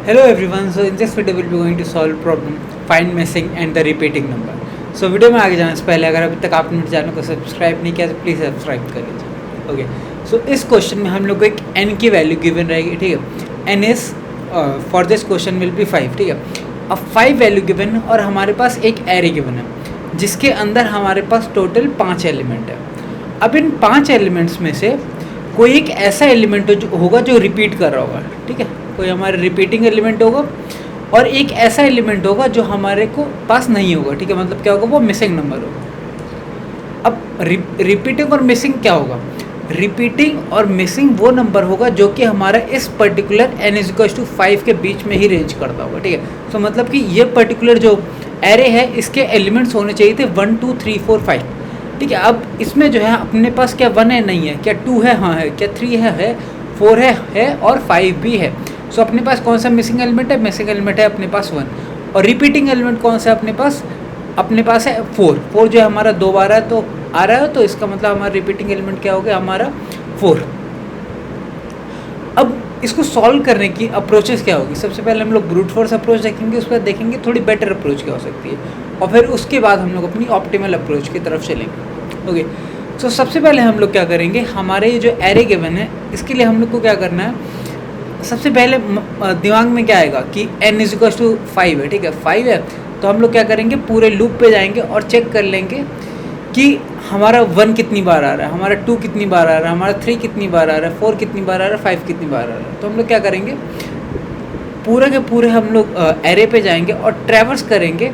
Hello everyone, so in this video we'll be going to solve problem find missing and the repeating number. So video में आगे जाने से पहले अगर अभी तक आपने मेरे चैनल को सब्सक्राइब नहीं किया तो प्लीज़ सब्सक्राइब कर लीजिए. ओके, सो इस क्वेश्चन में हम लोग को एक n की वैल्यू गिवन रहेगी, ठीक है. n is for this question will be 5, ठीक है. अब 5 वैल्यू गिवन है और हमारे पास एक एरे गिवन है जिसके अंदर हमारे पास टोटल 5 एलिमेंट है. अब इन 5 एलिमेंट्स में से कोई एक ऐसा एलिमेंट होगा जो रिपीट कर रहा होगा, ठीक है. कोई हमारे रिपीटिंग एलिमेंट होगा और एक ऐसा एलिमेंट होगा जो हमारे को पास नहीं होगा, ठीक है. मतलब क्या होगा, वो मिसिंग नंबर होगा. अब रिपीटिंग और मिसिंग क्या होगा? रिपीटिंग और मिसिंग वो नंबर होगा जो कि हमारा इस पर्टिकुलर n = 5 के बीच में ही रेंज करता होगा, ठीक है. तो मतलब कि ये पर्टिकुलर जो एरे है इसके एलिमेंट्स होने चाहिए थे 1 2 3 4 5, ठीक है. अब इसमें जो है अपने पास क्या 1 है, नहीं है, क्या 2 है, हाँ है, क्या 3 है 4 है और 5 भी है. सो अपने पास कौन सा मिसिंग एलिमेंट है? मिसिंग एलिमेंट है अपने पास 1. और रिपीटिंग एलिमेंट कौन सा है अपने पास है 4 जो है हमारा 2 बार है तो आ रहा है, तो इसका मतलब हमारा रिपीटिंग एलिमेंट क्या हो गया, हमारा 4. अब इसको सॉल्व करने की अप्रोचेस क्या होगी? सबसे पहले हम लोग ब्रूट फोर्स अप्रोच देखेंगे, उसके बाद देखेंगे थोड़ी बेटर अप्रोच क्या हो सकती है, और फिर उसके बाद हम लोग अपनी ऑप्टिमल अप्रोच की तरफ चलेंगे. ओके, सो सबसे पहले हम लोग क्या करेंगे, हमारे ये जो एरे गिवन है इसके लिए हम लोग को क्या करना है. सबसे पहले दिमाग में क्या आएगा कि n = 5 है, ठीक है. 5 है तो हम लोग क्या करेंगे, पूरे लूप पे जाएंगे और चेक कर लेंगे कि हमारा 1 कितनी बार आ रहा है, हमारा 2 कितनी बार आ रहा है, हमारा 3 कितनी बार आ रहा है, 4 कितनी बार आ रहा है, 5 कितनी बार आ रहा है. तो हम लोग क्या करेंगे, पूरे के पूरे हम लोग एरे पे जाएंगे और ट्रैवर्स करेंगे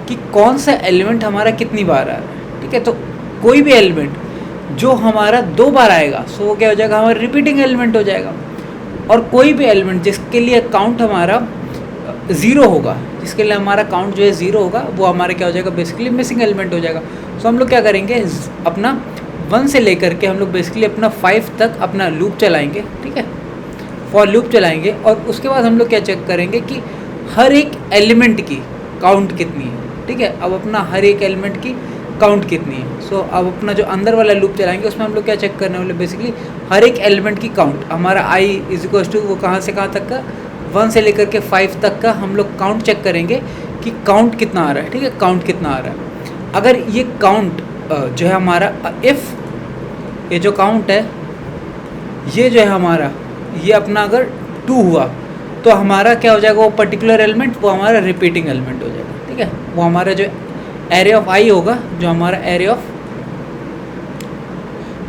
कि कौन सा एलिमेंट हमारा कितनी बार आ रहा है, ठीक है. तो कोई भी एलिमेंट जो हमारा 2 बार आएगा सो वो क्या हो जाएगा, हमारा रिपीटिंग एलिमेंट हो जाएगा. और कोई भी एलिमेंट जिसके लिए काउंट हमारा 0 होगा, जिसके लिए हमारा काउंट जो है 0 होगा, वो हमारा क्या हो जाएगा, बेसिकली मिसिंग एलिमेंट हो जाएगा. सो हम लोग क्या करेंगे, अपना 1 से लेकर के हम लोग बेसिकली अपना 5 तक अपना लूप चलाएंगे, ठीक है. फॉर लूप चलाएंगे और उसके बाद हम लोग क्या चेक करेंगे कि हर एक एलिमेंट की काउंट कितनी है, ठीक है. अब अपना हर एक एलिमेंट की काउंट कितनी है. सो अब अपना जो अंदर वाला लूप चलाएंगे उसमें हम लोग क्या चेक करने वाले, बेसिकली हर एक एलिमेंट की काउंट. हमारा i = वो कहाँ से कहाँ तक का, 1 से लेकर के 5 तक का हम लोग काउंट चेक करेंगे कि काउंट कितना आ रहा है, ठीक है. काउंट कितना आ रहा है. अगर ये काउंट जो है हमारा इफ़ ये जो काउंट है ये जो है हमारा ये अपना अगर 2 हुआ तो हमारा क्या हो जाएगा, वो पर्टिकुलर एलिमेंट वो हमारा रिपीटिंग एलिमेंट हो जाएगा, ठीक है. वो हमारा जो एरे ऑफ आई होगा, जो हमारा एरे ऑफ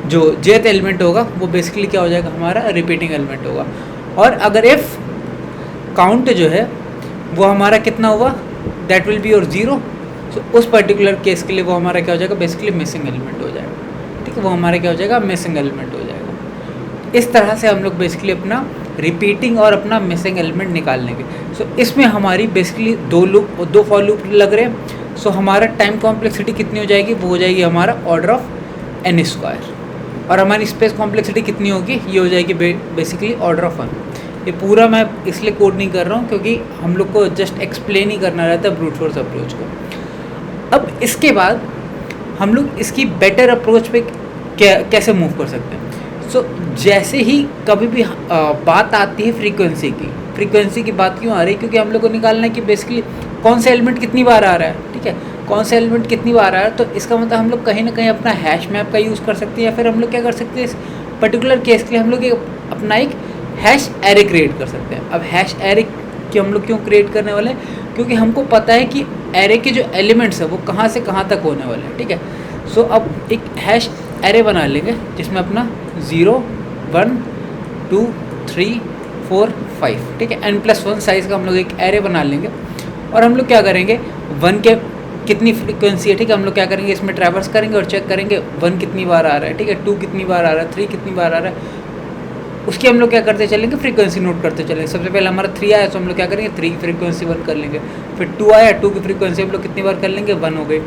जो जेथ एलिमेंट होगा वो बेसिकली क्या हो जाएगा, हमारा रिपीटिंग एलिमेंट होगा. और अगर इफ़ काउंट जो है वो हमारा कितना हुआ, दैट विल बी योर 0. सो उस पर्टिकुलर केस के लिए वो हमारा क्या हो जाएगा, बेसिकली मिसिंग एलिमेंट हो जाएगा, ठीक है. वो हमारा क्या हो जाएगा, मिसिंग एलिमेंट हो जाएगा. इस तरह से हम लोग बेसिकली अपना रिपीटिंग और अपना मिसिंग एलिमेंट निकाल लेंगे. सो इसमें हमारी बेसिकली 2 फॉर लूप लग रहे हैं. सो हमारा टाइम कॉम्प्लेक्सिटी कितनी हो जाएगी, वो हो जाएगी हमारा ऑर्डर ऑफ n². और हमारी स्पेस कॉम्प्लेक्सिटी कितनी होगी, ये हो जाएगी बेसिकली ऑर्डर ऑफ 1. ये पूरा मैं इसलिए कोड नहीं कर रहा हूँ क्योंकि हम लोग को जस्ट एक्सप्लेन ही करना रहता है ब्रूट फोर्स अप्रोच को. अब इसके बाद हम लोग इसकी बेटर अप्रोच पे कैसे मूव कर सकते हैं. सो जैसे ही कभी भी बात आती है फ्रीक्वेंसी की बात क्यों आ रही है, क्योंकि हम लोग को निकालना है कि बेसिकली कौन सा एलिमेंट कितनी बार आ रहा है, ठीक है. कौन सा एलिमेंट कितनी बार आ रहा है, तो इसका मतलब हम लोग कहीं ना कहीं अपना हैश मैप का यूज़ कर सकते हैं, या फिर हम लोग क्या कर सकते हैं, इस पर्टिकुलर केस के लिए हम लोग अपना एक हैश एरे क्रिएट कर सकते हैं. अब हैश एरे की हम लोग क्यों क्रिएट करने वाले हैं, क्योंकि हमको पता है कि एरे के जो एलिमेंट्स है वो कहाँ से कहाँ तक होने वाले हैं, ठीक है. सो अब एक हैश एरे बना लेंगे जिसमें अपना 0 1 2 3 4 5, ठीक है. n+1 साइज़ का हम लोग एक एरे बना लेंगे और हम लोग क्या करेंगे, 1 के कितनी फ्रीक्वेंसी है, ठीक है. हम लोग क्या करेंगे, इसमें ट्रैवर्स करेंगे और चेक करेंगे 1 कितनी बार आ रहा है, ठीक है. 2 कितनी बार आ रहा है, 3 कितनी बार आ रहा है. उसकी हम लोग क्या करते चलेंगे, फ्रीक्वेंसी नोट करते चलेंगे. सबसे पहले हमारा 3 आया तो हम लोग क्या करेंगे, 3 की फ्रीक्वेंसी 1 कर लेंगे. फिर 2 आया, 2 की फ्रीक्वेंसी हम लोग कितनी बार कर लेंगे, 1 हो गई.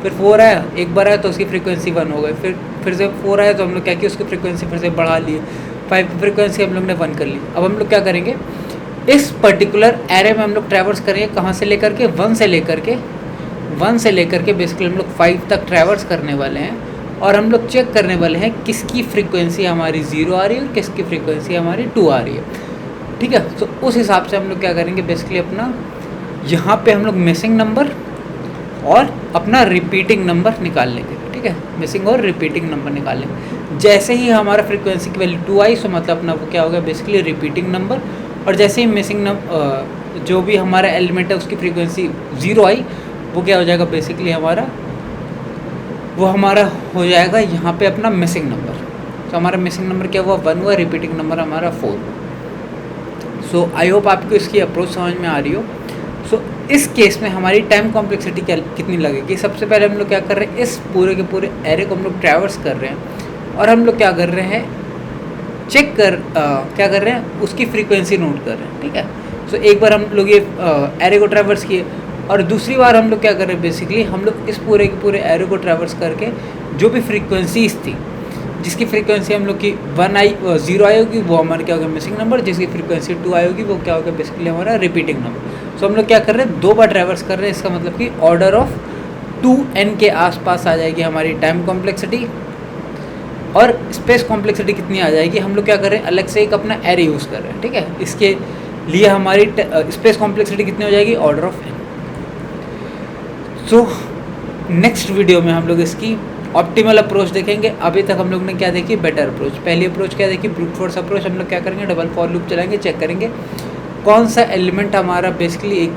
फिर 4 आया, एक बार आया तो उसकी फ्रीक्वेंसी 1 हो गई. फिर से 4 आया तो हम लोग क्या किया, उसकी फ्रीक्वेंसी फिर से बढ़ा लिए. 5 की फ्रीक्वेंसी हम लोग ने 1 कर ली. अब हम लोग क्या करेंगे, इस पर्टिकुलर एरे में हम लोग ट्रैवर्स करेंगे, कहाँ से लेकर के 1 से लेकर के बेसिकली हम लोग 5 तक ट्रैवर्स करने वाले हैं. और हम लोग चेक करने वाले हैं किसकी फ्रीक्वेंसी हमारी 0 आ रही है और किसकी फ्रीक्वेंसी हमारी 2 आ रही है, ठीक है। तो उस हिसाब से हम लोग क्या करेंगे बेसिकली अपना यहाँ पे हम लोग मिसिंग नंबर और अपना रिपीटिंग नंबर निकाल लेंगे, ठीक है, मिसिंग और रिपीटिंग नंबर निकाल लेंगे। जैसे ही हमारा फ्रीक्वेंसी की वैल्यू 2 आई, सो मतलब अपना वो क्या हो गया बेसिकली रिपीटिंग नंबर, और जैसे ही मिसिंग जो भी हमारा एलिमेंट है उसकी फ्रीक्वेंसी 0 आई, वो क्या हो जाएगा बेसिकली हमारा हो जाएगा यहाँ पे अपना मिसिंग नंबर। तो हमारा मिसिंग नंबर क्या हुआ 1 हुआ, रिपीटिंग नंबर हमारा 4। सो आई होप आपको इसकी अप्रोच समझ में आ रही हो। सो इस केस में हमारी टाइम कॉम्प्लेक्सिटी कितनी लगेगी, सबसे पहले हम लोग क्या कर रहे हैं, इस पूरे के पूरे एरे को हम लोग ट्रैवर्स कर रहे हैं और हम लोग क्या कर रहे हैं क्या कर रहे हैं उसकी फ्रीक्वेंसी नोट कर रहे हैं, ठीक है। सो एक बार हम लोग ये एरे को ट्रैवर्स किए और दूसरी बार हम लोग क्या कर रहे हैं बेसिकली हम लोग इस पूरे के पूरे एरे को ट्रैवर्स करके जो भी फ्रीक्वेंसीज थी, जिसकी फ्रीक्वेंसी हम लोग की 0 आई होगी वो हमारा क्या होगा मिसिंग नंबर, जिसकी फ्रीक्वेंसी 2 आई होगी वो क्या होगा बेसिकली हमारा रिपीटिंग नंबर। सो हम लोग क्या कर रहे हैं 2 बार ट्रैवर्स कर रहे हैं, इसका मतलब कि ऑर्डर ऑफ 2n के आसपास आ जाएगी हमारी टाइम कॉम्प्लेक्सिटी। और स्पेस कॉम्प्लेक्सिटी कितनी आ जाएगी, हम लोग क्या कर रहे हैं अलग से एक अपना एरे यूज़ कर रहे हैं, ठीक है। इसके लिए हमारी स्पेस कॉम्प्लेक्सिटी कितनी हो जाएगी order of n। So next video में हम लोग इसकी ऑप्टिमल अप्रोच देखेंगे। अभी तक हम लोग ने क्या देखी बेटर अप्रोच। पहली अप्रोच क्या देखी ब्रूट फोर्स अप्रोच। हम लोग क्या करेंगे डबल फॉर लूप चलाएंगे, चेक करेंगे कौन सा एलिमेंट हमारा बेसिकली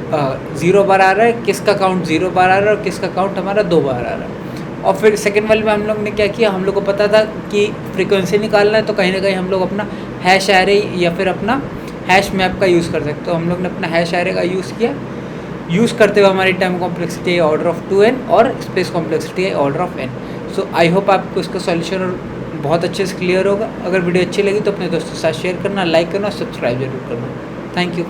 0 बार आ रहा है, किसका काउंट 0 बार आ रहा है और किसका काउंट हमारा 2 बार आ रहा है। और फिर सेकेंड वाले में हम लोग ने क्या किया, हम लोग को पता था कि फ्रीक्वेंसी निकालना है तो कहीं ना कहीं हम लोग अपना हैश एरे या फिर अपना हैश मैप का यूज़ कर सकते। तो हम लोग ने अपना हैश एरे का यूज़ किया, यूज़ करते हुए हमारी टाइम कॉम्प्लेक्सिटी है ऑर्डर ऑफ 2n और स्पेस कॉम्प्लेक्सिटी है order of n। So I hope आपको इसका सॉल्यूशन बहुत अच्छे से क्लियर होगा। अगर वीडियो अच्छी लगी तो अपने दोस्तों के साथ शेयर करना, लाइक करना, सब्सक्राइब जरूर करना। Thank you.